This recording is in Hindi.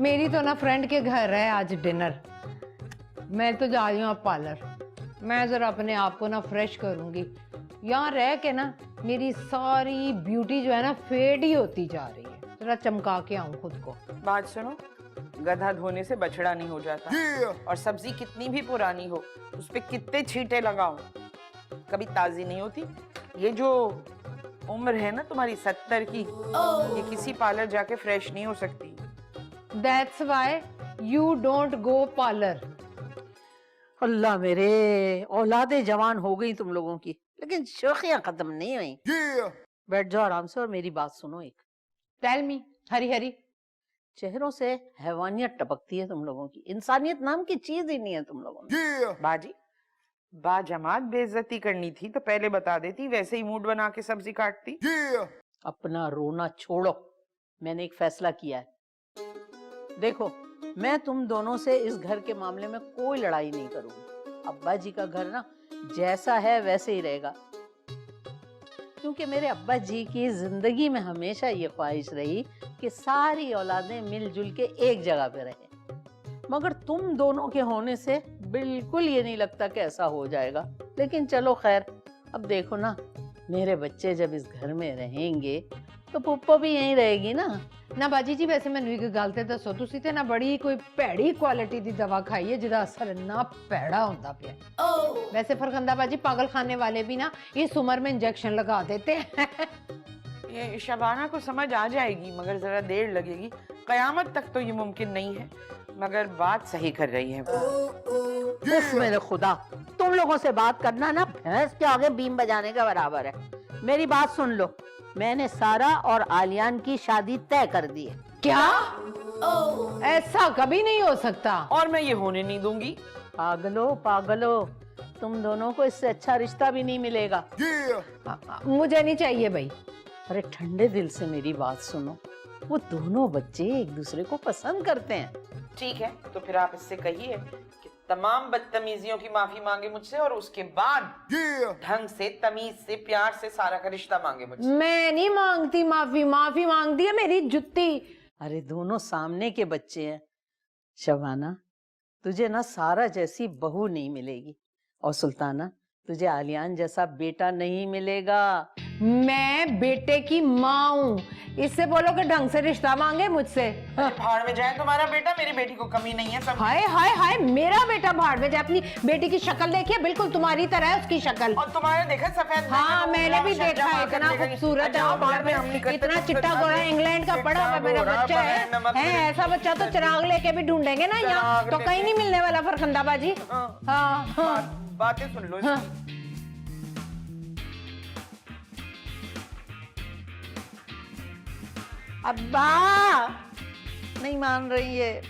मेरी तो ना फ्रेंड के घर है आज डिनर, मैं तो जा रही हूँ अब पार्लर। मैं जरा अपने आप को ना फ्रेश करूंगी। यहाँ रह के ना मेरी सारी ब्यूटी जो है ना फेड ही होती जा रही है। जरा चमका के आऊं खुद को। बात सुनो, गधा धोने से बछड़ा नहीं हो जाता। और सब्जी कितनी भी पुरानी हो, उस पे कितने छींटे लगाओ, कभी ताजी नहीं होती। ये जो उम्र है ना तुम्हारी 70 की, ये किसी पार्लर जाके फ्रेश नहीं हो सकती। That's why you don't go parlor. अल्लाह मेरे, औलादे जवान हो गई तुम लोगों की, लेकिन शौकियां खत्म नहीं हुई। बैठ जाओ आराम से और मेरी बात सुनो एक। Tell me, Hari Hari. चेहरों से हैवानियत टपकती है तुम लोगों की, इंसानियत नाम की चीज ही नहीं है तुम लोगों में। बाजी, बाजमात बेइज्जती करनी थी तो पहले बता देती, वैसे ही मूड बना के सब्जी काटती। अपना रोना छोड़ो, मैंने एक फैसला किया है। देखो, मैं तुम दोनों से इस घर के मामले में कोई लड़ाई नहीं करूंगी। अब्बा जी का घर ना जैसा है वैसे ही रहेगा, क्योंकि मेरे अब्बा जी की जिंदगी में हमेशा ये ख्वाहिश रही कि सारी औलादें मिलजुल के एक जगह पे रहें। मगर तुम दोनों के होने से बिल्कुल ये नहीं लगता कि ऐसा हो जाएगा। लेकिन चलो खैर, अब देखो ना, मेरे बच्चे जब इस घर में रहेंगे तो पुप्पो भी यहीं रहेगी ना। ना बाजी जी, वैसे मैंने एक गल ते दसो, तुसी ते ना बड़ी कोई भैड़ी क्वालिटी दी दवा खाई है जिदा असर ना भैड़ा होता पिया। वैसे फरखंदा बाजी, पागल खाने वाले भी ना इस उम्र में इंजेक्शन लगा देते हैं। ये शबाना को समझ आ जाएगी, मगर जरा देर लगेगी। कयामत तक तो ये मुमकिन नहीं है, मगर बात सही कर रही है वो। उफ मेरे खुदा, तुम लोगों से बात करना ना भैंस के आगे बीम बजाने का बराबर है। मेरी बात सुन लो, मैंने सारा और आलियान की शादी तय कर दी है। क्या? ऐसा कभी नहीं हो सकता। और मैं ये होने नहीं दूंगी। पागलो पागलो, तुम दोनों को इससे अच्छा रिश्ता भी नहीं मिलेगा। मुझे नहीं चाहिए भाई। अरे ठंडे दिल से मेरी बात सुनो, वो दोनों बच्चे एक दूसरे को पसंद करते हैं। ठीक है, तो फिर आप इससे कहिए कि तमाम बदतमीजियों की माफी मांगे मुझसे, और उसके बाद ढंग से, तमीज से, प्यार से सारा का रिश्ता मांगे मुझसे। मैं नहीं मांगती माफी, माफी मांगती है मेरी जुत्ती। अरे दोनों सामने के बच्चे हैं शबाना, तुझे ना सारा जैसी बहू नहीं मिलेगी, और सुल्ताना तुझे आलियान जैसा बेटा नहीं मिलेगा। मैं बेटे की माँ हूँ, इससे बोलो कि ढंग से रिश्ता मांगे मुझसे। भाड़ में जाए तुम्हारा बेटा, मेरी बेटी को कमी नहीं है सब। हाय हाय हाय, मेरा बेटा भाड़ में जाए। अपनी बेटी की शक्ल देखिए, बिल्कुल तुम्हारी तरह है उसकी शक्ल। और तुम्हारे देखा सफेद? हाँ मैंने भी देखा है, इतना खूबसूरत है भाड़ में, इतना चिट्टा गोरा, इंग्लैंड का पढ़ा हुआ मेरा बच्चा है। ऐसा बच्चा तो चिराग लेके भी ढूंढेंगे ना, यहाँ तो कहीं नहीं मिलने वाला फरखंदा बाजी। हाँ बातें सुन लो। अब्बा नहीं मान रही है।